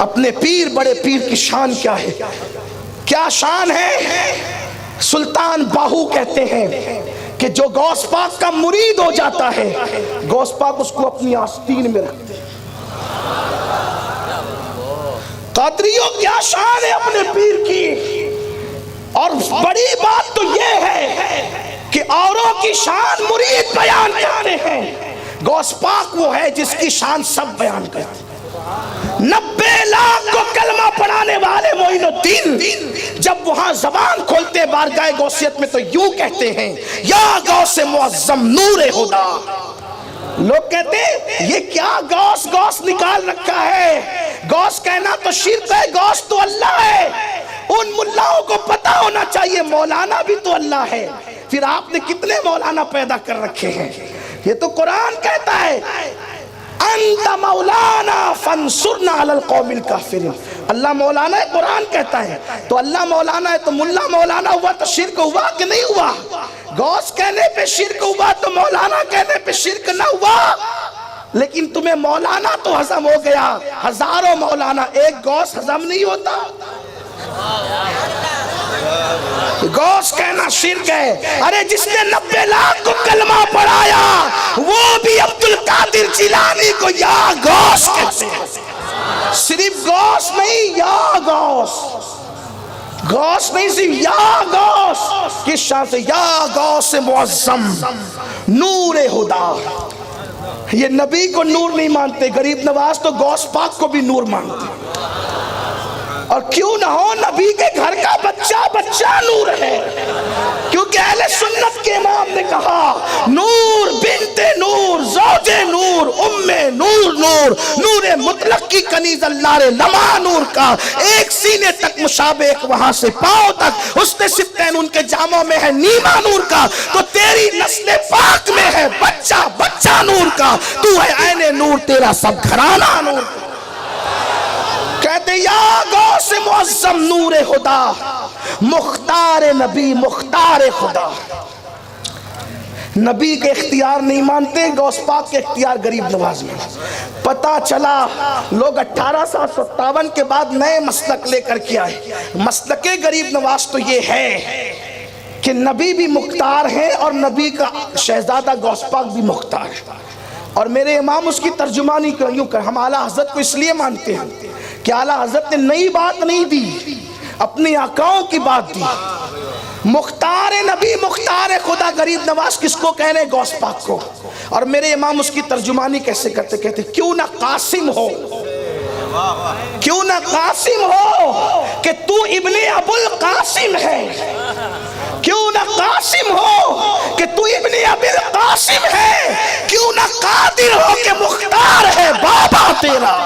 اپنے پیر بڑے پیر کی شان کیا ہے؟ کیا شان ہے؟ سلطان باہو کہتے ہیں کہ جو غوث پاک کا مرید ہو جاتا ہے غوث پاک اس کو اپنی آستین میں رکھتے ہیں۔ قادریوں کیا شان ہے اپنے پیر کی، اور بڑی بات تو یہ ہے کہ اوروں کی شان مرید بیان کرتے ہیں، غوث پاک وہ ہے جس کی شان سب بیان کرتے ہیں۔ 90 لاکھ کو کلمہ پڑھانے والے معین الدین جب وہاں زبان کھولتے بارگاہ غوثیت میں تو یوں کہتے ہیں یا غوث معظم نور خدا۔ لوگ کہتے ہیں یہ کیا غوث غوث نکال رکھا ہے، غوث کہنا تو شرک ہے، غوث تو اللہ ہے۔ ان ملاؤں کو پتا ہونا چاہیے مولانا بھی تو اللہ ہے، پھر آپ نے کتنے مولانا پیدا کر رکھے ہیں؟ یہ تو قرآن کہتا ہے انت مولانا فانصرنا علی القوم الکافرین، اللہ مولانا ہے، قرآن کہتا ہے۔ تو اللہ مولانا ہے تو ملا مولانا ہوا تو شرک ہوا کہ نہیں ہوا؟ غوث کہنے پہ شرک ہوا تو مولانا کہنے پہ شرک نہ ہوا؟ لیکن تمہیں مولانا تو ہضم ہو گیا، ہزاروں مولانا، ایک غوث ہضم نہیں ہوتا؟ غوث کہنا شرک ہے۔ ارے جس نے 90 لاکھ کو کلمہ پڑھایا وہ بھی عبد القادر جیلانی کو یا غوث کہتے ہیں۔ صرف غوث نہیں، یا غوث، غوث نہیں صرف یا غوث۔ کس شان سے؟ یا غوث معظم نور خدا۔ یہ نبی کو نور نہیں مانتے، غریب نواز تو غوث پاک کو بھی نور مانتے، اور کیوں نہ ہو، نبی کے گھر کا بچہ بچہ نور ہے، کیونکہ اہل سنت کے امام نے کہا نور بنت نور زوج نور ام نور نور، نور مطلق کی کنیز اللہ رے لما نور کا، ایک سینے تک مشابہ، ایک وہاں سے پاؤں تک حسن ستین ان کے جاموں میں ہے نیما نور کا، تو تیری نسل پاک میں ہے بچہ بچہ نور کا، تو ہے عین نور، تیرا سب گھرانہ نور کا۔ کہتے یا غوث معظم نور خدا، مختار نبی مختار خدا۔ نبی کے اختیار نہیں مانتے، غوث پاک کے اختیار غریب نواز میں۔ پتا چلا لوگ 1857 کے بعد نئے مسلک لے کر کے آئے۔ مسلک غریب نواز تو یہ ہے کہ نبی بھی مختار ہے اور نبی کا شہزادہ غوث پاک بھی مختار ہے، اور میرے امام اس کی ترجمانی یوں کر، ہم اعلیٰ حضرت کو اس لیے مانتے ہیں کہ اعلیٰ حضرت نے نئی بات نہیں دی، اپنی آقاؤں کی بات دی۔ مختار نبی مختار خدا غریب نواز کس کو کہہ رہے؟ غوث پاک کو۔ اور میرے امام اس کی ترجمانی کیسے کرتے؟ کہتے کیوں نہ قاسم ہو، کیوں نہ قاسم ہو کہ تو ابن ابو القاسم ہے، کیوں نہ قاسم ہو کہ تو ابن ابی القاسم ہے، کیوں نہ قادر ہو کہ مختار ہے بابا تیرا،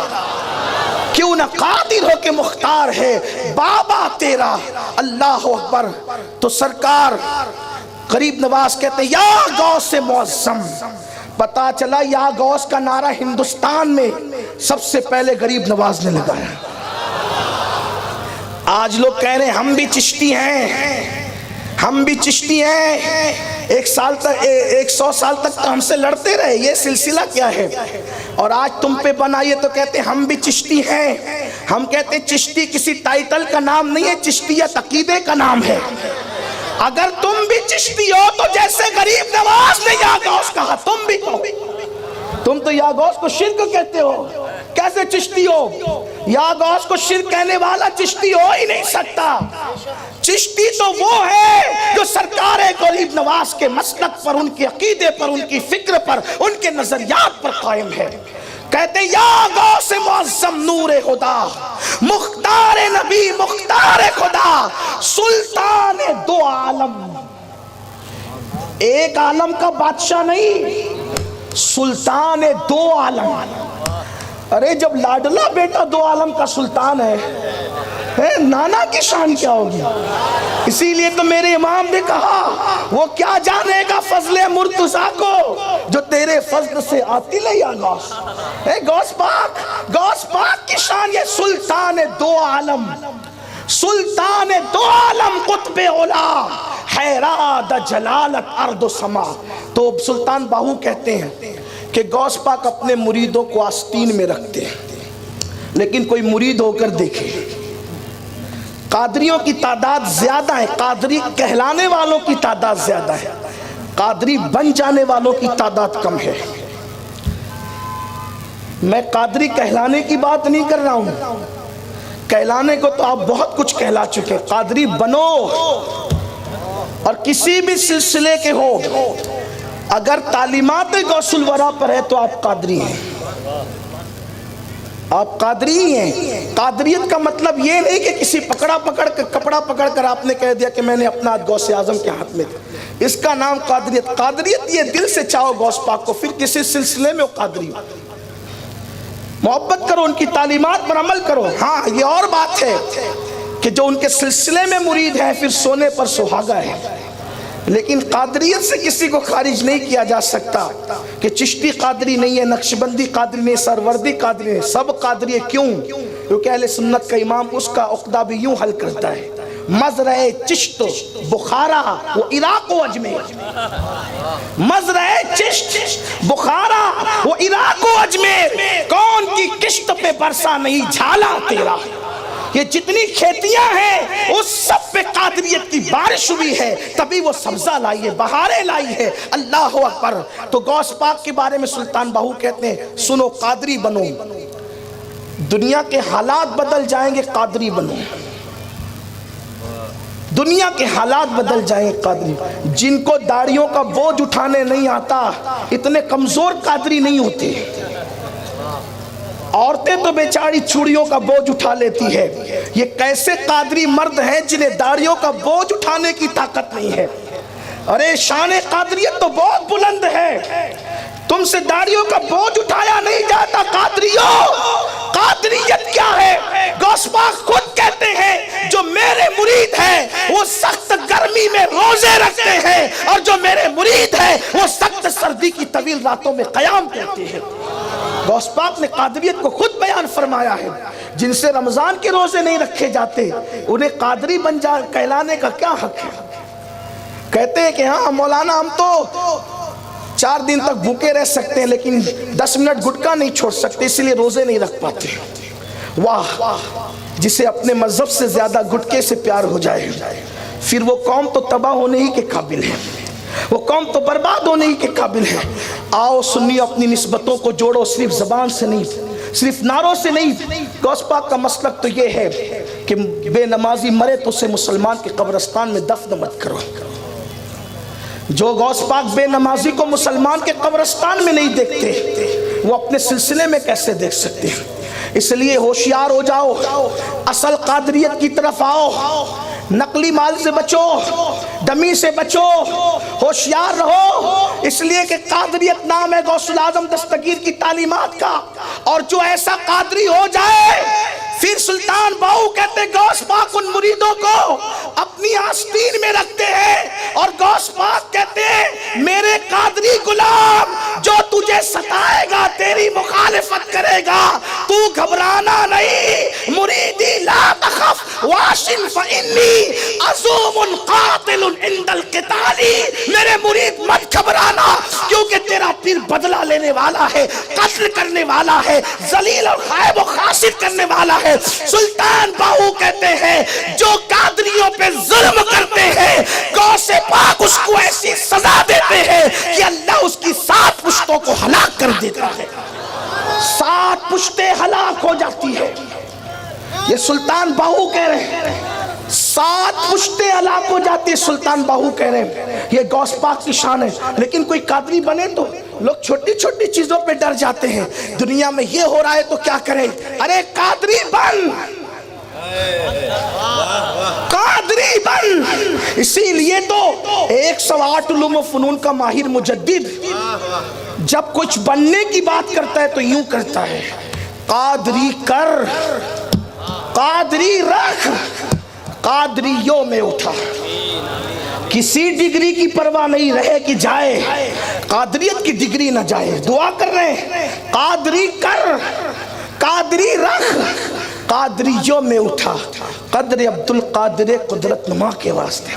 کیوں نہ قادر ہو کہ مختار ہے بابا تیرا۔ اللہ اکبر۔ تو سرکار غریب نواز کہتے ہیں یا غوث معظم۔ پتا چلا یا غوث کا نعرہ ہندوستان میں سب سے پہلے غریب نواز نے لگایا۔ آج لوگ کہہ رہے ہیں ہم بھی چشتی ہیں، ہم بھی چشتی ہیں، 100 سال تک تو ہم سے لڑتے رہے، یہ سلسلہ کیا ہے؟ اور آج تم پہ بنائیے تو کہتے ہیں ہم بھی چشتی ہیں۔ ہم کہتے ہیں چشتی کسی ٹائٹل کا نام نہیں ہے، چشتیت عقیدے کا نام ہے۔ اگر تم بھی چشتی ہو تو جیسے غریب نواز نے یا غوث کہا تم بھی کہو۔ تم تو یا غوث کو شرک کہتے ہو، کیسے چشتی ہو؟ یا غوث کو شرک کہنے والا چشتی ہو ہی نہیں سکتا۔ چشتی تو وہ ہے جو سرکار غریب نواز کے مسلک پر، ان کے عقیدے پر، ان کی فکر پر، ان کے نظریات پر قائم ہے۔ کہتے یا غوث معظم نور خدا، مختار نبی مختار خدا، سلطان دو عالم۔ ایک عالم کا بادشاہ نہیں، سلطان دو عالم۔ ارے جب لاڈلا بیٹا دو عالم کا سلطان ہے، نانا کی شان کیا ہوگی؟ اسی لیے تو میرے امام نے کہا وہ کیا جانے گا فضل مرتضیٰ کو جو تیرے فضل سے آتی لے یا غوث۔ غوث پاک کی شان یہ سلطان دو عالم، سلطان دو عالم، قطب اولا، حیراد جلالت ارض و سما۔ تو سلطان باہو کہتے ہیں کہ غوث پاک اپنے مریدوں کو آستین میں رکھتے ہیں، لیکن کوئی مرید ہو کر دیکھے، قادریوں کی تعداد زیادہ ہے، قادری کہلانے والوں کی تعداد زیادہ ہے، قادری بن جانے والوں کی تعداد کم ہے۔ میں قادری کہلانے کی بات نہیں کر رہا ہوں، کہلانے کو تو آپ بہت کچھ کہلا چکے، قادری بنو، اور کسی بھی سلسلے کے ہو، اگر تعلیمات غوث الورا پر ہے تو آپ قادری ہیں، آپ قادری ہیں۔ قادریت کا مطلب یہ نہیں کہ کسی کپڑا پکڑ کر آپ نے کہہ دیا کہ میں نے اپنا غوث اعظم کے ہاتھ میں دیا، اس کا نام قادریت۔ قادریت یہ دل سے چاہو غوث پاک کو، پھر کسی سلسلے میں وہ قادری ہو، محبت کرو، ان کی تعلیمات پر عمل کرو۔ ہاں یہ اور بات ہے کہ جو ان کے سلسلے میں مرید ہے پھر سونے پر سہاگا ہے، لیکن قادریت سے کسی کو خارج نہیں کیا جا سکتا کہ چشتی قادری نہیں ہے، نقشبندی قادری نہیں، سروردی قادری نہیں، سب قادری ہے۔ کیوں؟ کیونکہ اہل سنت کا امام اس کا عقدہ بھی یوں حل کرتا ہے، مزرع چشت بخارا و عراق و اجمیر، مزرع چشت بخارا و عراق و اجمیر، کون کی کشت پہ برسا نہیں جھالا تیرا، یہ جتنی کھیتیاں ہیں اس سب پہ قادریت کی بارش ہوئی ہے، تبھی وہ سبزہ لائی ہے، بہاریں لائی ہے۔ اللہ اکبر۔ تو غوث پاک کے بارے میں سلطان باہو کہتے ہیں سنو قادری بنو، دنیا کے حالات بدل جائیں گے، قادری بنو، دنیا کے حالات بدل جائیں گے، قادری۔ جن کو داڑیوں کا بوجھ اٹھانے نہیں آتا اتنے کمزور قادری نہیں ہوتے، عورتیں تو بیچاری چوڑیوں کا بوجھ اٹھا لیتی ہے، یہ کیسے قادری مرد ہیں جنہیں داڑیوں کا بوجھ اٹھانے کی طاقت نہیں ہے۔ ارے شان قادریت تو بہت بلند ہے، تم سے داڑیوں کا بوجھ اٹھایا نہیں جاتا۔ قادریوں، قادریت کیا ہے؟ غوث پاک خود کہتے ہیں جو میرے مرید ہیں وہ سخت گرمی میں روزے رکھتے ہیں، اور جو میرے مرید ہیں وہ سخت سردی کی طویل راتوں میں قیام کرتے ہیں۔ غوث پاک نے قادریت کو خود بیان فرمایا ہے، جن سے رمضان کے روزے نہیں رکھے جاتے انہیں قادری بن جا کہلانے کا کیا حق ہے؟ کہتے ہیں کہ ہاں مولانا ہم تو 4 دن تک بھوکے رہ سکتے ہیں لیکن 10 منٹ گٹکا نہیں چھوڑ سکتے، اس لیے روزے نہیں رکھ پاتے۔ واہ، جسے اپنے مذہب سے زیادہ گٹکے سے پیار ہو جائے پھر وہ قوم تو تباہ ہونے ہی کے قابل ہے، وہ قوم تو برباد ہونے ہی کے قابل ہے۔ آؤ سنی اپنی نسبتوں کو جوڑو، صرف زبان سے نہیں، صرف نعروں سے نہیں۔ غوث پاک کا مسلک تو یہ ہے کہ بے نمازی مرے تو اسے مسلمان کے قبرستان میں دفن مت کرو۔ جو غوث پاک بے نمازی کو مسلمان کے قبرستان میں نہیں دیکھتے وہ اپنے سلسلے میں کیسے دیکھ سکتے ہیں؟ اس لیے ہوشیار ہو جاؤ، اصل قادریت کی طرف آؤ، نقلی مال سے بچو، ڈمی سے بچو، ہوشیار رہو، اس لیے کہ قادریت نام ہے غوث الاعظم دستگیر کی تعلیمات کا، اور جو ایسا قادری ہو جائے پھر سلطان باہو کہتے ہیں غوث پاک ان مریدوں کو اپنی آستین میں رکھتے ہیں، اور غوث پاک کہتے ہیں میرے قادری غلام جو تجھے ستائے گا تیری مخالفت کرے گا تو گھبرانا نہیں، مریدی لا تخف واشن فإنی عزوم قاتل عند القتال، میرے مرید مت گھبرانا کیونکہ تیرا پیر بدلہ لینے والا ہے، قتل کرنے والا ہے، ذلیل اور خائب و خاسر کرنے والا ہے۔ سلطان باہو کہتے ہیں جو قادریوں پہ ظلم کرتے ہیں غوث پاک اس کو ایسی سزا دیتے ہیں کہ اللہ اس کی 7 پشتوں کو ہلاک کر دیتا ہے، 7 پشتیں ہلاک ہو جاتی ہے۔ یہ سلطان باہو کہہ رہے ہیں 7 پشتیں ہلاک ہو جاتی ہے، سلطان باہو کہہ رہے ہیں یہ غوث پاک کی شان ہے۔ لیکن کوئی قادری بنے تو لوگ چھوٹی چھوٹی چیزوں پہ ڈر جاتے ہیں، دنیا میں یہ ہو رہا ہے تو کیا کریں؟ ارے قادری بن، قادری بن۔ اسی لیے تو 108 علوم و فنون کا ماہر مجدد جب کچھ بننے کی بات کرتا ہے تو یوں کرتا ہے، قادری کر، قادری رکھ، قادریوں میں اٹھا، کسی ڈگری کی پرواہ نہیں رہے کہ جائے، قادریت کی ڈگری نہ جائے۔ دعا کر رہے ہیں قادری کر، قادری رکھ، قادریوں میں اٹھا، قدر عبدالقادر قدرت نما کے واسطے۔